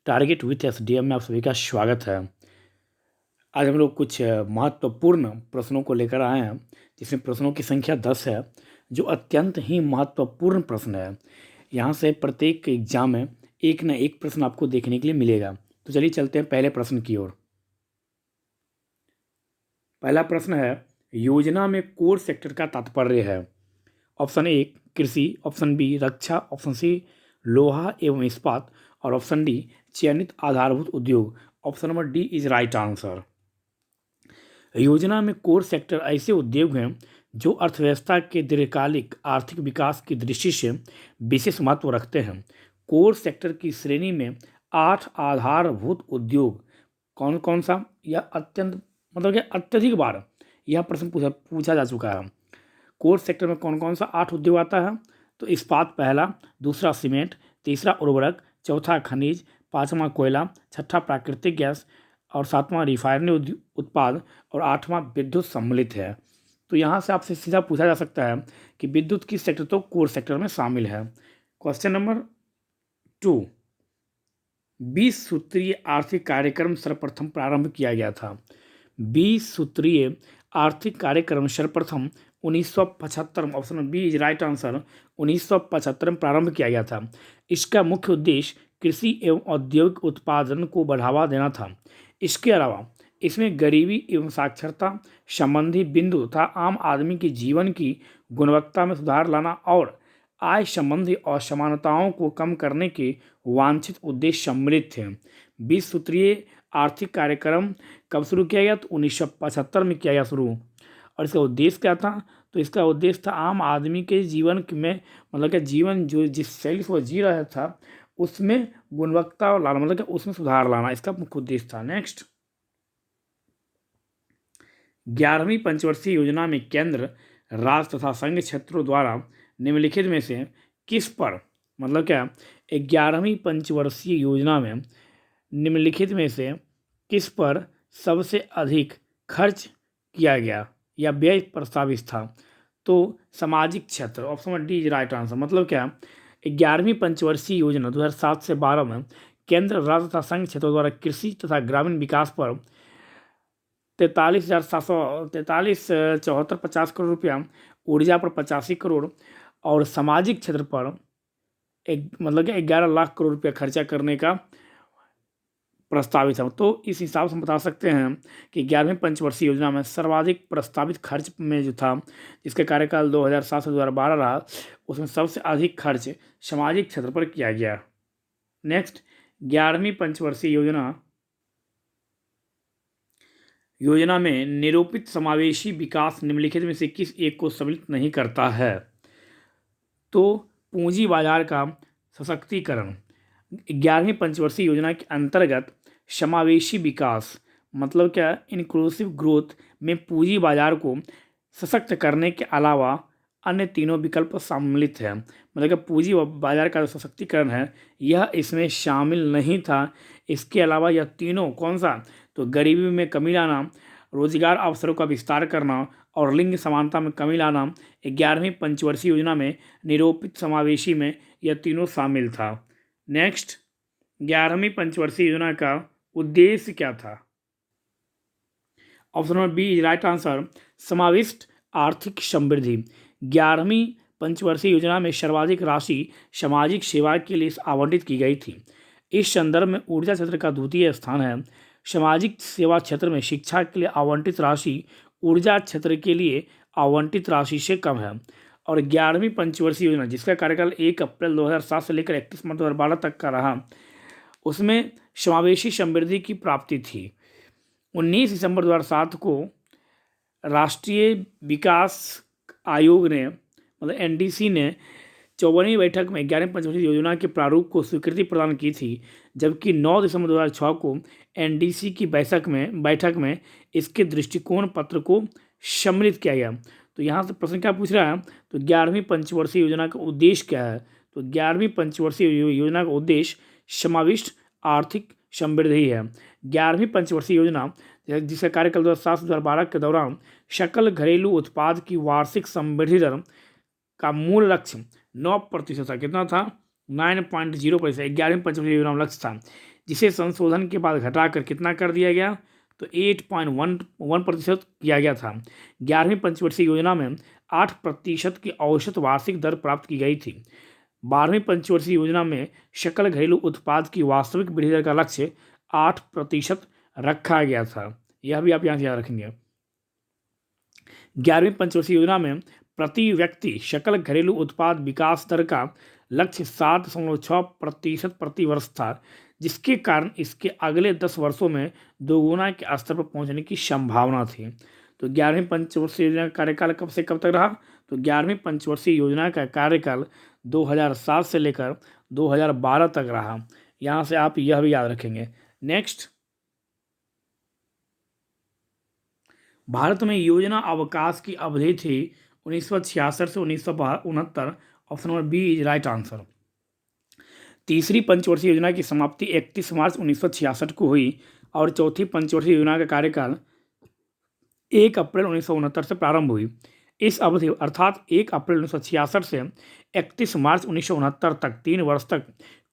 Target with SDM में आप सभी का स्वागत है। आज हम लोग कुछ महत्वपूर्ण प्रश्नों को लेकर आए हैं, जिसमें प्रश्नों की संख्या 10 है, जो अत्यंत ही महत्वपूर्ण प्रश्न है। यहाँ से प्रत्येक एग्जाम में एक न एक प्रश्न आपको देखने के लिए मिलेगा। तो चलिए चलते हैं पहले प्रश्न की ओर। पहला प्रश्न है, योजना में कोर सेक्टर का तात्पर्य है। ऑप्शन ए कृषि, ऑप्शन बी रक्षा, ऑप्शन सी लोहा एवं इस्पात और ऑप्शन डी चयनित आधारभूत उद्योग। Option number D is right answer. योजना में कोर सेक्टर ऐसे उद्योग हैं जो अर्थव्यवस्था के दीर्घकालिक आर्थिक विकास की दृष्टि से विशेष महत्व रखते हैं। कोर सेक्टर की श्रेणी में 8 आधारभूत उद्योग कौन कौन सा, यह अत्यंत मतलब कि अत्यधिक बार यह प्रश्न पूछा जा चुका है। कोर सेक्टर में कौन कौन सा 8 उद्योग आता है? तो इस्पात पहला, दूसरा सीमेंट, तीसरा उर्वरक, चौथा खनिज, पाँचवा कोयला, छठा प्राकृतिक गैस और सातवां रिफाइनरी उत्पाद और आठवां विद्युत सम्मिलित है। तो यहाँ से आपसे सीधा पूछा जा सकता है कि विद्युत किस सेक्टर तो कोर सेक्टर में शामिल है। क्वेश्चन नंबर 2, 20 सूत्रीय आर्थिक कार्यक्रम सर्वप्रथम प्रारंभ किया गया था। 20 सूत्रीय आर्थिक कार्यक्रम सर्वप्रथम 1975, option B is right answer, 1975 में प्रारंभ किया गया था। इसका मुख्य उद्देश्य कृषि एवं औद्योगिक उत्पादन को बढ़ावा देना था। इसके अलावा इसमें गरीबी एवं साक्षरता संबंधी बिंदु तथा आम आदमी के जीवन की गुणवत्ता में सुधार लाना और आय संबंधी असमानताओं को कम करने के वांछित उद्देश्य सम्मिलित थे। 20 सूत्रीय आर्थिक कार्यक्रम कब शुरू किया गया? तो 1975 में किया गया शुरू। और इसका उद्देश्य क्या था? तो इसका उद्देश्य था आम आदमी के जीवन में मतलब कि जीवन जो जिस शैली से वो जी रहा था उसमें गुणवत्ता लाना, मतलब कि उसमें सुधार लाना इसका मुख्य उद्देश्य था। नेक्स्ट, 11वीं पंचवर्षीय योजना में केंद्र, राज्य तथा संघ क्षेत्रों द्वारा निम्नलिखित में से किस पर, मतलब क्या 11वीं पंचवर्षीय योजना में निम्नलिखित में से किस पर सबसे अधिक खर्च किया गया या व्यय प्रस्तावित था? तो सामाजिक क्षेत्र, option D is right answer. मतलब क्या 11वीं पंचवर्षीय योजना 2007 से 12 में केंद्र, राज्य तथा संघ क्षेत्रों द्वारा कृषि तथा ग्रामीण विकास पर 43,743,7450 करोड़ रुपया, ऊर्जा पर 85 करोड़ और सामाजिक क्षेत्र पर मतलब कि 11 लाख करोड़ रुपया खर्चा करने का प्रस्तावित है। तो इस हिसाब से हम बता सकते हैं कि 11वीं पंचवर्षीय योजना में सर्वाधिक प्रस्तावित खर्च में जो था, जिसका कार्यकाल 2007 से 2012 रहा, उसमें सबसे अधिक खर्च सामाजिक क्षेत्र पर किया गया। नेक्स्ट, 11वीं पंचवर्षीय योजना में निरूपित समावेशी विकास निम्नलिखित में से किस एक को सम्मिलित नहीं करता है? तो पूंजी बाजार का सशक्तिकरण। 11वीं पंचवर्षीय योजना के अंतर्गत समावेशी विकास मतलब क्या इंक्लूसिव ग्रोथ में पूंजी बाजार को सशक्त करने के अलावा अन्य तीनों विकल्प सम्मिलित है। मतलब कि पूंजी बाजार का जो सशक्तिकरण है यह इसमें शामिल नहीं था। इसके अलावा यह तीनों कौन सा? तो गरीबी में कमी लाना, रोजगार अवसरों का विस्तार करना और लिंग समानता में कमी लाना 11वीं पंचवर्षीय योजना में निरूपित समावेशी में यह तीनों शामिल था। नेक्स्ट, 11वीं पंचवर्षीय योजना का उद्देश्य क्या था? Option number B is right answer, समाविष्ट आर्थिक समृद्धि। 11वीं पंचवर्षीय योजना में सर्वाधिक राशि सामाजिक सेवा के लिए आवंटित की गई थी। इस संदर्भ में ऊर्जा क्षेत्र का द्वितीय स्थान है। सामाजिक सेवा क्षेत्र में शिक्षा के लिए आवंटित राशि ऊर्जा क्षेत्र के लिए आवंटित राशि से कम है। और 11वीं पंचवर्षीय योजना जिसका कार्यकाल 1 अप्रैल 2007 से लेकर 31 मार्च 2012 तक का रहा, उसमें समावेशी समृद्धि की प्राप्ति थी। 19 दिसंबर 2007 को राष्ट्रीय विकास आयोग ने मतलब एनडीसी ने 54वीं बैठक में 11वीं पंचवर्षीय योजना के प्रारूप को स्वीकृति प्रदान की थी, जबकि 9 दिसंबर 2006 को एनडीसी की बैठक में इसके दृष्टिकोण पत्र को सम्मिलित किया गया। तो यहाँ से प्रश्न क्या पूछ रहा है? तो 11वीं पंचवर्षीय योजना का उद्देश्य क्या है? तो 11वीं पंचवर्षीय योजना का उद्देश्य समाविष्ट आर्थिक समृद्धि है। 11वीं पंचवर्षीय योजना जिसका कार्यकाल 2007 से 2012 के दौरान सकल घरेलू उत्पाद की वार्षिक समृद्धि दर का मूल लक्ष्य 9% था। कितना था? 9.0%। 11वीं पंचवर्षीय योजना में लक्ष्य था। जिसे संशोधन के बाद घटाकर कितना कर दिया गया, तो 8.11% किया गया था। 11वीं पंचवर्षीय योजना में 8% की औसत वार्षिक दर प्राप्त की गई थी। 12वीं पंचवर्षीय योजना में सकल घरेलू उत्पाद की वास्तविक वृद्धि दर का लक्ष्य 8% रखा गया था। यह भी आप यहाँ से याद रखेंगे। 11वीं पंचवर्षीय योजना में प्रति व्यक्ति सकल घरेलू उत्पाद विकास दर का लक्ष्य 7.6% प्रति वर्ष था, जिसके कारण इसके अगले 10 वर्षों में दोगुना के स्तर पर पहुंचने की संभावना थी। तो 11वीं पंचवर्षीय योजना का कार्यकाल कब से कब तक रहा, तो 11वीं पंचवर्षीय योजना का कार्यकाल 2007 से लेकर 2012 तक रहा। यहाँ से आप यह भी याद रखेंगे। नेक्स्ट, भारत में योजना अवकाश की अवधि थी 1966 से 1969। Option number B is right answer. तीसरी पंचवर्षीय योजना की समाप्ति 31 मार्च 1966 को हुई और चौथी पंचवर्षीय योजना का कार्यकाल 1 अप्रैल 1969 से प्रारंभ हुई। इस अवधि अर्थात 1 अप्रैल 1966 से 31 मार्च 1969 तक 3 वर्ष तक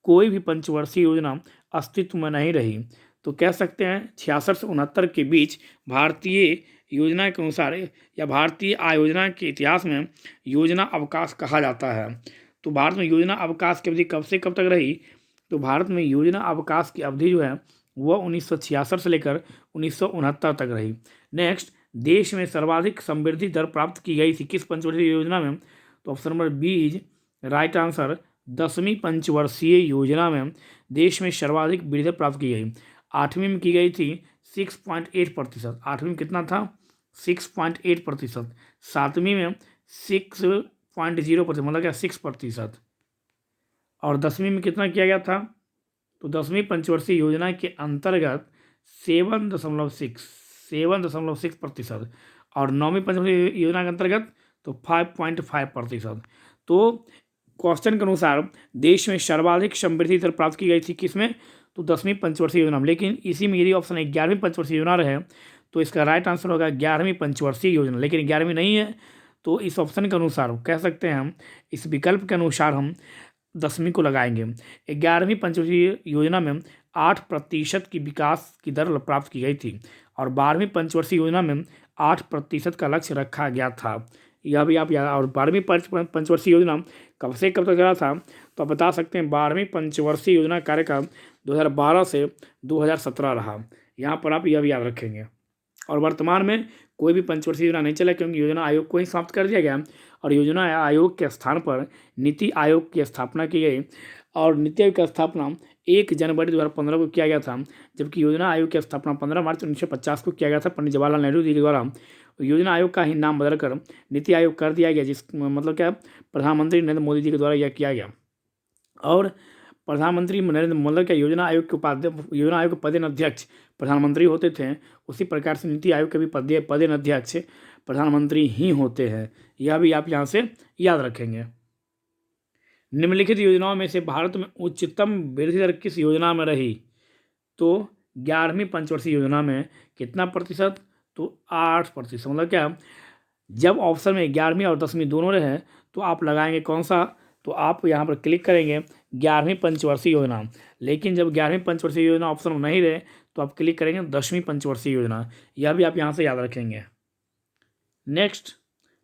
कोई भी पंचवर्षीय योजना अस्तित्व में नहीं रही। तो कह सकते हैं 66 से 69 के बीच भारतीय योजना के अनुसार या भारतीय आयोजना के इतिहास में योजना अवकाश कहा जाता है। तो भारत में योजना अवकाश की अवधि कब से कब तक रही, तो भारत में योजना अवकाश की अवधि जो है वह 1966 से लेकर 1969 तक रही। नेक्स्ट, देश में सर्वाधिक समृद्धि दर प्राप्त की गई थी किस पंचवर्षीय योजना में, तो option number B is right answer. 10वीं पंचवर्षीय योजना में देश में सर्वाधिक वृद्धि दर प्राप्त की गई। 8वीं में की गई थी 6.8%। 8वीं में कितना था, 6.8%। 7वीं में 6.0%, मतलब क्या 6%। और 10वीं में कितना किया गया था, तो 10वीं पंचवर्षीय योजना के अंतर्गत 7.6%। और 9वीं पंचवर्षीय योजना के अंतर्गत तो 5.5%। तो क्वेश्चन के अनुसार देश में सर्वाधिक समृद्धि दर प्राप्त की गई थी किसमें, तो 10वीं पंचवर्षीय योजना में। लेकिन इसी में यदि ऑप्शन 11वीं पंचवर्षीय योजना रहे तो इसका राइट आंसर होगा 11वीं पंचवर्षीय योजना। लेकिन 11वीं नहीं है, तो इस ऑप्शन के अनुसार कह सकते हैं हम, इस विकल्प के अनुसार हम 10वीं को लगाएंगे। 11वीं पंचवर्षीय योजना में 8% की विकास की दर प्राप्त की गई थी और 12वीं पंचवर्षीय योजना में 8% का लक्ष्य रखा गया था। यह भी आप याद। और 12वीं पंचवर्षीय योजना कब से कब तक चला था, तो आप बता सकते हैं 12वीं पंचवर्षीय योजना कार्यकाल 2012 से 2017 रहा। यहाँ पर आप यह भी याद रखेंगे। और वर्तमान में कोई भी पंचवर्षीय योजना नहीं चला, क्योंकि योजना आयोग को ही समाप्त कर दिया गया और योजना आयोग के स्थान पर नीति आयोग की स्थापना की गई। और नीति आयोग की स्थापना 1 जनवरी 2015 को किया गया था, जबकि योजना आयोग की स्थापना 15 मार्च 1950 को किया गया था पंडित जवाहरलाल नेहरू जी के द्वारा। योजना आयोग का ही नाम बदलकर नीति आयोग कर दिया गया, जिस मतलब क्या प्रधानमंत्री नरेंद्र मोदी जी के द्वारा यह किया गया। और प्रधानमंत्री नरेंद्र मोदी का योजना आयोग के पदेन अध्यक्ष प्रधानमंत्री होते थे, उसी प्रकार से नीति आयोग के भी पदेन अध्यक्ष प्रधानमंत्री ही होते हैं। यह भी आप यहाँ से याद रखेंगे। निम्नलिखित योजनाओं में से भारत में उच्चतम वृद्धि दर किस योजना में रही, तो 11वीं पंचवर्षीय योजना में कितना प्रतिशत, तो 8%। मतलब क्या, जब ऑप्शन में 11वीं और 10वीं दोनों रहे तो आप लगाएंगे कौन सा, तो आप यहाँ पर क्लिक करेंगे 11वीं पंचवर्षीय योजना। लेकिन जब 11वीं पंचवर्षीय योजना ऑप्शन में नहीं रहे तो आप क्लिक करेंगे 10वीं पंचवर्षीय योजना। यह भी आप यहाँ से याद रखेंगे। नेक्स्ट,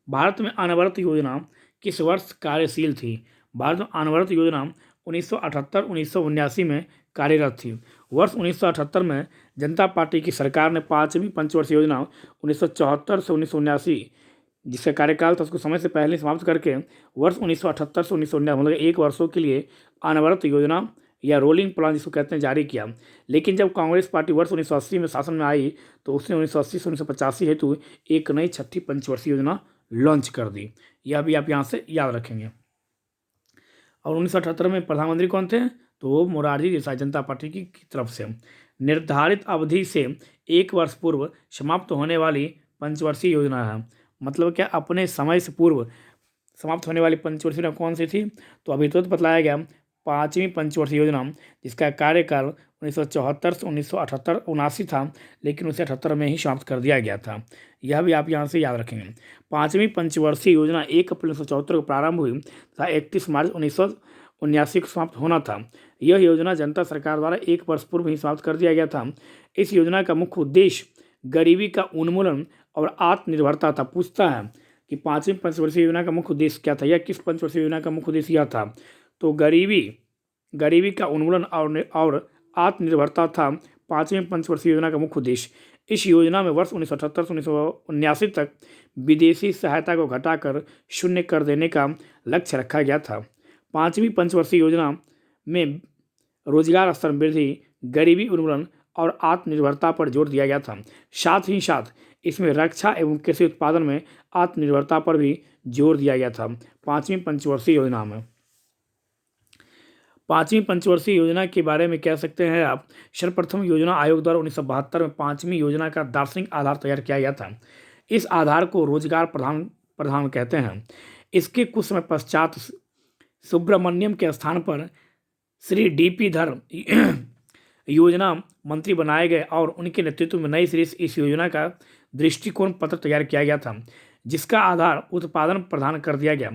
भारत में अनवरत योजना किस वर्ष कार्यशील थी। भारत में अनवरत योजना 1978-1979 में कार्यरत थी। वर्ष 1978 में जनता पार्टी की सरकार ने 5वीं पंचवर्षीय योजना 1974 से 1979, जिसका कार्यकाल था उसको समय से पहले समाप्त करके वर्ष 1978 से 1979 मतलब 1 वर्षों के लिए अनवरत योजना या रोलिंग प्लान जिसको कहते हैं जारी किया। लेकिन जब कांग्रेस पार्टी वर्ष 1980 में शासन में आई तो उसने 1980 से 1985 हेतु एक नई 6ठी पंचवर्षीय योजना लॉन्च कर दी। यह भी आप यहाँ से याद रखेंगे। और 1978 में प्रधानमंत्री कौन थे, तो वो मोरारजी देसाई जनता पार्टी की तरफ से। निर्धारित अवधि से 1 वर्ष पूर्व समाप्त होने वाली पंचवर्षीय योजना है। मतलब क्या, अपने समय से पूर्व समाप्त होने वाली पंचवर्षीय योजना कौन सी थी, तो अभी तो बतलाया गया 5वीं पंचवर्षीय योजना, जिसका कार्यकाल 1974 से 1978-79 था, लेकिन उसे 78 में ही समाप्त कर दिया गया था। यह भी आप यहाँ से याद रखेंगे। 5वीं पंचवर्षीय योजना 1 अप्रैल 1974 को प्रारंभ हुई तथा 31 मार्च 1979 को समाप्त होना था। यह योजना जनता सरकार द्वारा 1 वर्ष पूर्व ही समाप्त कर दिया गया था। इस योजना का मुख्य उद्देश्य गरीबी का उन्मूलन और आत्मनिर्भरता था। पूछता है कि 5वीं पंचवर्षीय योजना का मुख्य उद्देश्य क्या था, या किस पंचवर्षीय योजना का मुख्य उद्देश्य यह था? तो गरीबी का उन्मूलन और आत्मनिर्भरता था 5वीं पंचवर्षीय योजना का मुख्य उद्देश्य। इस योजना में वर्ष 1978 से 1979 तक विदेशी सहायता को घटाकर शून्य कर देने का लक्ष्य रखा गया था। 5वीं पंचवर्षीय योजना में रोजगार स्तर वृद्धि, गरीबी उन्मूलन और आत्मनिर्भरता पर जोर दिया गया था। साथ ही साथ इसमें रक्षा एवं कृषि उत्पादन में आत्मनिर्भरता पर भी जोर दिया गया था। 5वीं पंचवर्षीय योजना में 5वीं पंचवर्षीय योजना के बारे में कह सकते हैं आप, सर्वप्रथम योजना आयोग द्वारा 1972 में 5वीं योजना का दार्शनिक आधार तैयार किया गया था। इस आधार को रोजगार प्रधान कहते हैं। इसके कुछ समय पश्चात सुब्रमण्यम के स्थान पर श्री डी.पी. धर योजना मंत्री बनाए गए और उनके नेतृत्व में नई सिरे से इस योजना का दृष्टिकोण पत्र तैयार किया गया था, जिसका आधार उत्पादन प्रदान कर दिया गया।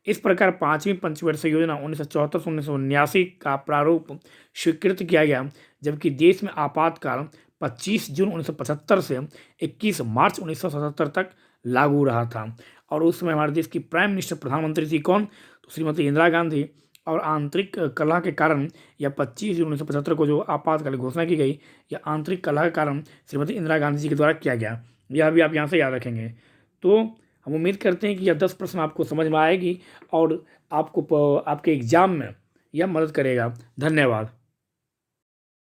इस प्रकार 5वीं पंचवर्षीय योजना 1974 से 1979 का प्रारूप स्वीकृत किया गया, जबकि देश में आपातकाल 25 जून 1975 से 21 मार्च 1977 तक लागू रहा था। और उस समय हमारे देश की प्राइम मिनिस्टर प्रधानमंत्री थी कौन? तो श्रीमती इंदिरा गांधी। और आंतरिक कलह के कारण या 25 जून 1975 को जो आपातकाल घोषणा की गई, या आंतरिक कलह के कारण श्रीमती इंदिरा गांधी जी के द्वारा किया गया। यह भी आप यहाँ से याद रखेंगे। तो हम उम्मीद करते हैं कि यह 10 प्रश्न आपको समझ में आएगी और आपको आपके एग्जाम में यह मदद करेगा। धन्यवाद।